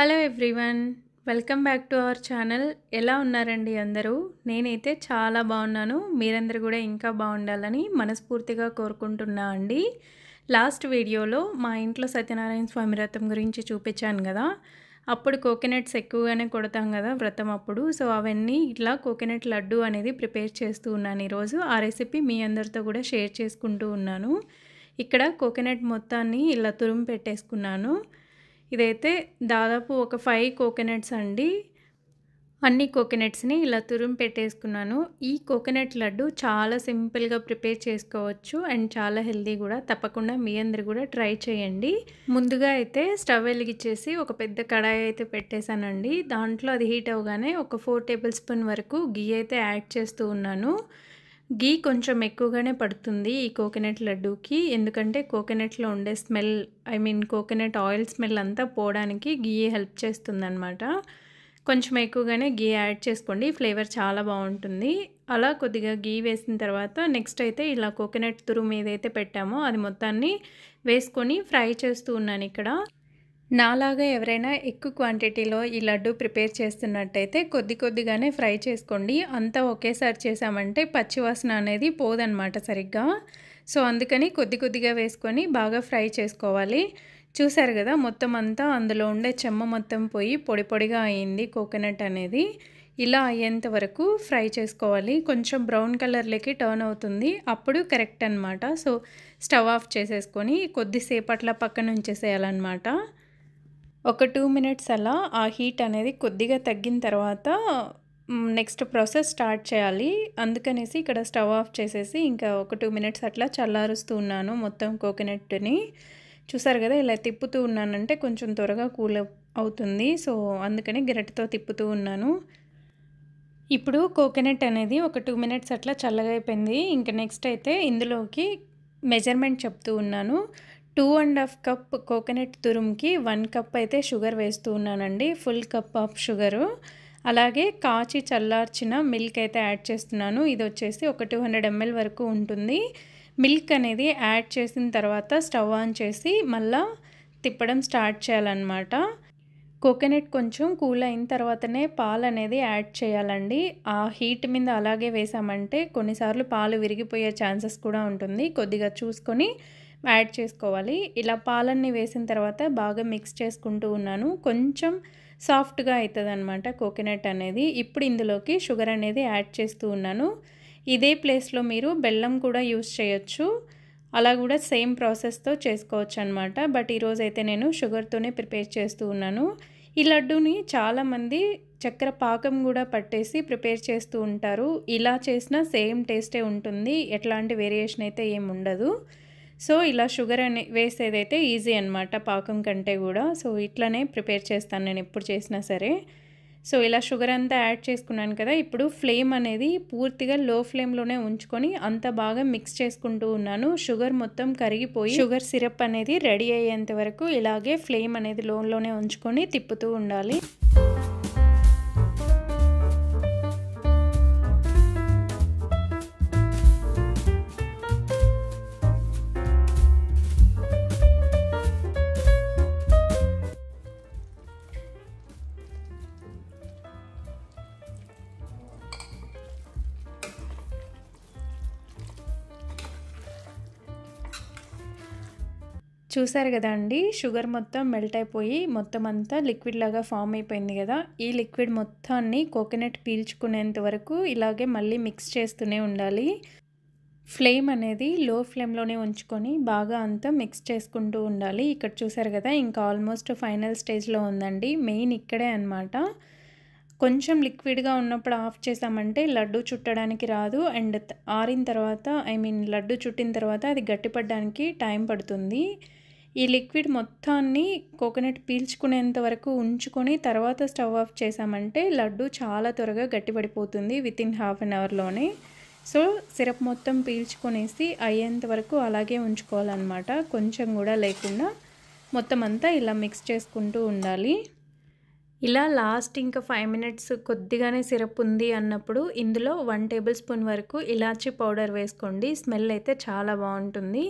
Hello everyone, welcome back to our channel. ఎలా ఉన్నారండి అందరూ? నేనైతే చాలా బాగున్నాను. మీరందరూ కూడా ఇంకా బాగుండాలని మనస్ఫూర్తిగా కోరుకుంటున్నా అండి. లాస్ట్ వీడియోలో మా ఇంట్లో సత్యనారాయణ స్వామి వ్రతం గురించి చూపించాను కదా. అప్పుడు కోకోనట్స్ ఎక్కువగానే కొడతాం కదా వ్రతం అప్పుడు. సో అవన్నీ ఇట్లా కోకోనట్ లడ్డు అనేది ప్రిపేర్ చేస్తూ ఉన్నాను ఈరోజు. ఆ రెసిపీ మీ అందరితో కూడా షేర్ చేసుకుంటూ ఉన్నాను. ఇక్కడ కోకోనట్ మొత్తాన్ని ఇలా తురుము పెట్టేసుకున్నాను. ఇదైతే దాదాపు ఒక 5 కోకోనట్స్ అండి. అన్ని కోకోనట్స్ని ఇలా తురుము పెట్టేసుకున్నాను. ఈ కోకోనట్ లడ్డు చాలా సింపుల్గా ప్రిపేర్ చేసుకోవచ్చు అండ్ చాలా హెల్దీ కూడా. తప్పకుండా మీ అందరు కూడా ట్రై చేయండి. ముందుగా అయితే స్టవ్ వెలిగించేసి ఒక పెద్ద కడాయి అయితే పెట్టేశానండి. దాంట్లో అది హీట్ అవ్వగానే ఒక 4 టేబుల్ స్పూన్ వరకు గీ అయితే యాడ్ చేస్తూ ఉన్నాను. గీ కొంచెం ఎక్కువగానే పడుతుంది ఈ కోకోనట్ లడ్డూకి. ఎందుకంటే కోకోనట్లో ఉండే స్మెల్, కోకోనట్ ఆయిల్ స్మెల్ అంతా పోవడానికి గీ హెల్ప్ చేస్తుందన్నమాట. కొంచెం ఎక్కువగానే గీ యాడ్ చేసుకోండి, ఫ్లేవర్ చాలా బాగుంటుంది. అలా కొద్దిగా గీ వేసిన తర్వాత నెక్స్ట్ అయితే ఇలా కోకోనట్ తురుము ఏదైతే పెట్టామో అది మొత్తాన్ని వేసుకొని ఫ్రై చేస్తూ ఉన్నాను ఇక్కడ. నాలాగా ఎవరైనా ఎక్కువ క్వాంటిటీలో ఈ లడ్డు ప్రిపేర్ చేస్తున్నట్టయితే కొద్దిగానే ఫ్రై చేసుకోండి. అంతా ఒకేసారి చేసామంటే పచ్చివాసన అనేది పోదన్నమాట సరిగ్గా. సో అందుకని కొద్దిగా వేసుకొని బాగా ఫ్రై చేసుకోవాలి. చూసారు కదా, మొత్తం అంతా అందులో ఉండే చెమ్మ మొత్తం పోయి పొడిగా అయింది కోకోనట్ అనేది. ఇలా అయ్యేంత వరకు ఫ్రై చేసుకోవాలి. కొంచెం బ్రౌన్ కలర్లోకి టర్న్ అవుతుంది, అప్పుడు కరెక్ట్ అనమాట. సో స్టవ్ ఆఫ్ చేసేసుకొని కొద్దిసేపట్లా పక్కన ఉంచేసేయాలన్నమాట. ఒక 2 మినిట్స్ అలా ఆ హీట్ అనేది కొద్దిగా తగ్గిన తర్వాత నెక్స్ట్ ప్రాసెస్ స్టార్ట్ చేయాలి. అందుకనేసి ఇక్కడ స్టవ్ ఆఫ్ చేసేసి ఇంకా ఒక 2 మినిట్స్ అట్లా చల్లారుస్తూ ఉన్నాను మొత్తం కోకోనట్ని. చూసారు కదా, ఇలా తిప్పుతూ ఉన్నానంటే కొంచెం త్వరగా కూల్ అవుతుంది. సో అందుకని గరిటెతో తిప్పుతూ ఉన్నాను. ఇప్పుడు కోకోనట్ అనేది ఒక 2 మినిట్స్ అట్లా చల్లగా అయిపోయింది. ఇంకా నెక్స్ట్ అయితే ఇందులోకి మెజర్మెంట్ చెప్తూ ఉన్నాను. 2.5 కప్ కోకోనట్ తురుముకి 1 కప్ అయితే షుగర్ వేస్తూ ఉన్నానండి, ఫుల్ కప్ ఆఫ్ షుగరు. అలాగే కాచి చల్లార్చిన మిల్క్ అయితే యాడ్ చేస్తున్నాను. ఇది వచ్చేసి ఒక 200 ml వరకు ఉంటుంది. మిల్క్ అనేది యాడ్ చేసిన తర్వాత స్టవ్ ఆన్ చేసి మళ్ళా తిప్పడం స్టార్ట్ చేయాలన్నమాట. కోకోనట్ కొంచెం కూల్ అయిన తర్వాతనే పాలు అనేది యాడ్ చేయాలండి. ఆ హీట్ మీద అలాగే వేసామంటే కొన్నిసార్లు పాలు విరిగిపోయే ఛాన్సెస్ కూడా ఉంటుంది. కొద్దిగా చూసుకొని యాడ్ చేసుకోవాలి. ఇలా పాలన్నీ వేసిన తర్వాత బాగా మిక్స్ చేసుకుంటూ ఉన్నాను. కొంచెం సాఫ్ట్గా అవుతుంది అనమాట కోకోనట్ అనేది. ఇప్పుడు ఇందులోకి షుగర్ అనేది యాడ్ చేస్తూ ఉన్నాను. ఇదే ప్లేస్లో మీరు బెల్లం కూడా యూస్ చేయొచ్చు, అలా కూడా సేమ్ ప్రాసెస్తో చేసుకోవచ్చు అనమాట. బట్ ఈరోజైతే నేను షుగర్తోనే ప్రిపేర్ చేస్తూ ఉన్నాను. ఈ లడ్డూని చాలామంది చక్కెర పాకం కూడా పట్టేసి ప్రిపేర్ చేస్తూ ఉంటారు. ఇలా చేసినా సేమ్ టేస్టే ఉంటుంది, ఎట్లాంటి వేరియేషన్ అయితే ఏమి ఉండదు. సో ఇలా షుగర్ అని వేసేదైతే ఈజీ అనమాట పాకం కంటే కూడా. సో ఇట్లనే ప్రిపేర్ చేస్తాను నేను ఎప్పుడు చేసినా సరే. సో ఇలా షుగర్ అంతా యాడ్ చేసుకున్నాను కదా. ఇప్పుడు ఫ్లేమ్ అనేది పూర్తిగా లో ఫ్లేమ్లోనే ఉంచుకొని అంత బాగా మిక్స్ చేసుకుంటూ ఉన్నాను. షుగర్ మొత్తం కరిగిపోయి షుగర్ సిరప్ అనేది రెడీ అయ్యేంత వరకు ఇలాగే ఫ్లేమ్ అనేది లోనే ఉంచుకొని తిప్పుతూ ఉండాలి. చూసారు కదా అండి, షుగర్ మొత్తం మెల్ట్ అయిపోయి మొత్తం అంతా లిక్విడ్ లాగా ఫామ్ అయిపోయింది కదా. ఈ లిక్విడ్ మొత్తాన్ని కోకోనట్ పీల్చుకునేంత వరకు ఇలాగే మళ్ళీ మిక్స్ చేస్తూనే ఉండాలి. ఫ్లేమ్ అనేది లో ఫ్లేమ్లోనే ఉంచుకొని బాగా అంతా మిక్స్ చేసుకుంటూ ఉండాలి. ఇక్కడ చూసారు కదా, ఇంకా ఆల్మోస్ట్ ఫైనల్ స్టేజ్లో ఉందండి. మెయిన్ ఇక్కడే అనమాట. కొంచెం లిక్విడ్గా ఉన్నప్పుడు ఆఫ్ చేసామంటే లడ్డు చుట్టడానికి రాదు, అండ్ ఆరిన తర్వాత లడ్డు చుట్టిన తర్వాత అది గట్టిపడడానికి టైం పడుతుంది. ఈ లిక్విడ్ మొత్తాన్ని కోకోనట్ పీల్చుకునేంత వరకు ఉంచుకొని తర్వాత స్టవ్ ఆఫ్ చేసామంటే లడ్డు చాలా త్వరగా గట్టిపడిపోతుంది వితిన్ హాఫ్ అన్ అవర్లోనే. సో సిరప్ మొత్తం పీల్చుకొనేసి అయ్యేంత వరకు అలాగే ఉంచుకోవాలన్నమాట, కొంచెం కూడా లేకుండా. మొత్తం అంతా ఇలా మిక్స్ చేసుకుంటూ ఉండాలి. ఇలా లాస్ట్ ఇంకా 5 మినిట్స్ కొద్దిగానే సిరప్ ఉంది అన్నప్పుడు ఇందులో 1 టేబుల్ స్పూన్ వరకు ఇలాచీ పౌడర్ వేసుకోండి. స్మెల్ అయితే చాలా బాగుంటుంది.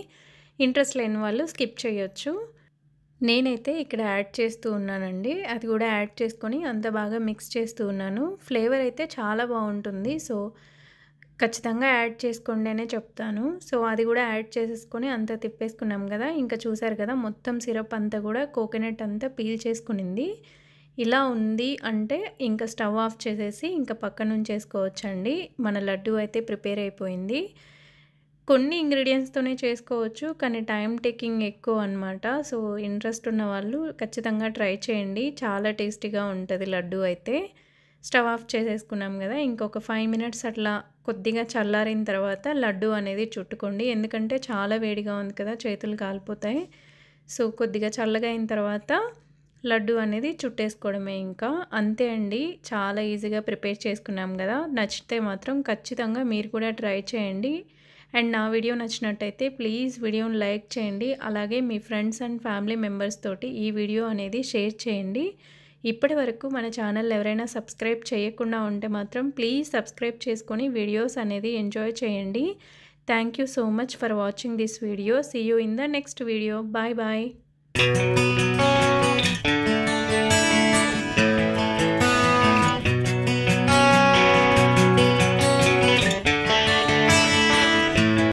ఇంట్రెస్ట్ లేని వాళ్ళు స్కిప్ చేయొచ్చు. నేనైతే ఇక్కడ యాడ్ చేస్తూ ఉన్నానండి. అది కూడా యాడ్ చేసుకొని అంత బాగా మిక్స్ చేస్తూ ఉన్నాను. ఫ్లేవర్ అయితే చాలా బాగుంటుంది. సో ఖచ్చితంగా యాడ్ చేసుకోండి అనే చెప్తాను. సో అది కూడా యాడ్ చేసేసుకొని అంతా తిప్పేసుకున్నాం కదా! ఇంకా చూసారు కదా మొత్తం సిరప్ అంతా కూడా కోకోనట్ అంతా పీల్ చేసుకునింది. ఇలా ఉంది అంటే ఇంకా స్టవ్ ఆఫ్ చేసేసి ఇంకా పక్కనుంచేసుకోవచ్చండి. మన లడ్డు అయితే ప్రిపేర్ అయిపోయింది. కొన్ని ఇంగ్రీడియెంట్స్తోనే చేసుకోవచ్చు. కానీ టైం టేకింగ్ ఎక్కువ అనమాట. సో ఇంట్రెస్ట్ ఉన్న వాళ్ళు ఖచ్చితంగా ట్రై చేయండి. చాలా టేస్టీగా ఉంటది లడ్డు అయితే. స్టవ్ ఆఫ్ చేసేసుకున్నాం కదా! ఇంకొక 5 మినిట్స్ అట్లా కొద్దిగా చల్లారిన తర్వాత లడ్డు అనేది చుట్టుకోండి. ఎందుకంటే చాలా వేడిగా ఉంది కదా! చేతులు కాలిపోతాయి. సో కొద్దిగా చల్లగా అయిన తర్వాత లడ్డు అనేది చుట్టేసుకోవడమే ఇంకా. అంతే అండి. చాలా ఈజీగా ప్రిపేర్ చేసుకున్నాం కదా! నచ్చితే మాత్రం ఖచ్చితంగా మీరు కూడా ట్రై చేయండి. అండ్ నా వీడియో నచ్చినట్టయితే ప్లీజ్ వీడియోని లైక్ చేయండి. అలాగే మీ ఫ్రెండ్స్ అండ్ ఫ్యామిలీ మెంబర్స్ తోటి ఈ వీడియో అనేది షేర్ చేయండి. ఇప్పటి వరకు మన ఛానల్ ఎవరైనా సబ్స్క్రైబ్ చేయకుండా ఉంటే మాత్రం ప్లీజ్ సబ్స్క్రైబ్ చేసుకొని వీడియోస్ అనేది ఎంజాయ్ చేయండి. Thank you so much for watching this video. See you in the next video. Bye bye.